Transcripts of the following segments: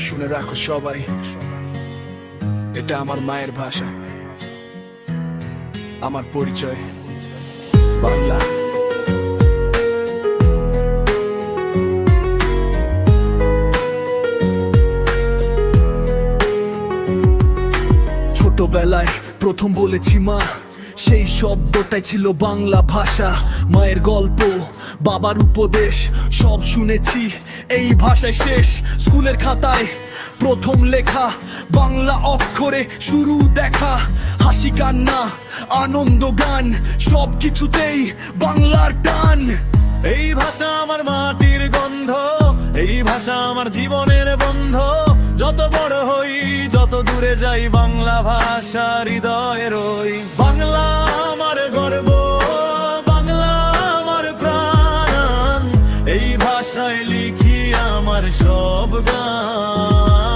শুনে রাখো সবাই, এটা আমার মায়ের ভাষা, আমার পরিচয় বাংলা। ছোটবেলায় প্রথম বলেছি মা, সেই শব্দটাই ছিল বাংলা ভাষা। মায়ের গল্প, বাবার উপদেশ সব শুনেছি এই ভাষায় শেষ। স্কুলের খাতায় প্রথম লেখা, বাংলা অক্ষরে শুরু দেখা। হাসি কান্না আনন্দ গান সব কিছুতেই বাংলার টান। এই ভাষা আমার মাটির গন্ধ, এই ভাষা আমার জীবনের বন্ধ। যত বড় হই, যত দূরে যাই, বাংলা ভাষা হৃদয়ে রই। বাংলা আমার গর্ব, বাংলা আমার প্রাণ। এই ভাষায় লিখি আমার সব গান।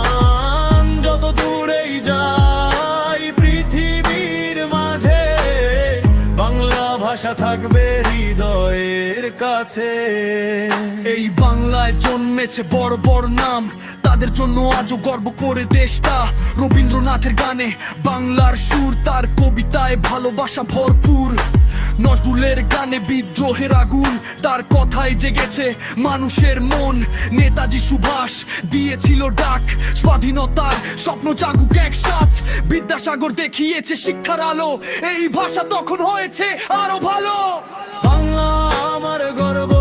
যত দূরেই যাই পৃথিবীর মাঝে, বাংলা ভাষা থাকবে হৃদয়ের কাছে। এই বাংলায় জন্মেছে বড় বড় নাম, তাদের জন্য আজও গর্ব করে দেশটা। রবীন্দ্রনাথের গানে বাংলার সুর, তার কবিতায় ভালোবাসা ভরপুর। নজরুলের গানে বিদ্রোহের আগুন, তার কথাই জেগেছে মানুষের মন। নেতাজি সুভাষ দিয়েছিল ডাক, স্বাধীনতার স্বপ্ন জাগুক একসাথ। বিদ্যাসাগর দেখিয়েছে শিক্ষার আলো, এই ভাষা তখন হয়েছে আরো ভালো। বাংলা আমার গর্ব,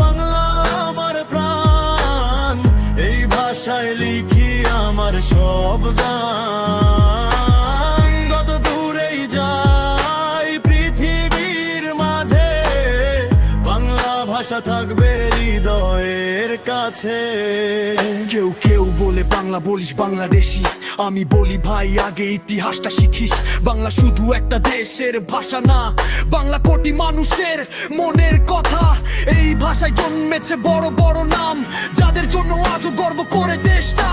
বাংলা আমার প্রাণ। এই ভাষায় লিখি আমার সব গান। যত দূরেই যাই পৃথিবীর মাঝে, বাংলা ভাষা থাকবে হৃদয়ের কাছে। কেউ কেউ বলে বাংলা বলিস বাংলাদেশি, আমি বলি ভাই আগে ইতিহাসটা শিখিস। বাংলা শুধু একটা দেশের ভাষা না, বাংলা কোটি মানুষের মনের কথা। এই ভাষায় জন্মেছে বড় বড় নাম, যাদের জন্য আজও গর্ব করে দেশটা।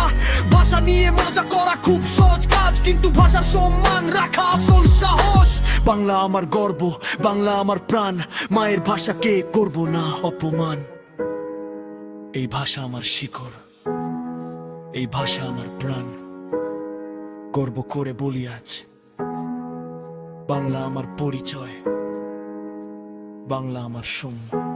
ভাষা নিয়ে মজা করা খুব সহজ কাজ, কিন্তু ভাষার সম্মান রাখা আসল সাহস। বাংলা আমার গর্ব, বাংলা আমার প্রাণ, মায়ের ভাষাকে করব না অপমান। এই ভাষা আমার শিকড়, এই ভাষা আমার প্রাণ, গর্ব করে বলি আজ বাংলা আমার পরিচয়, বাংলা আমার সম্মান।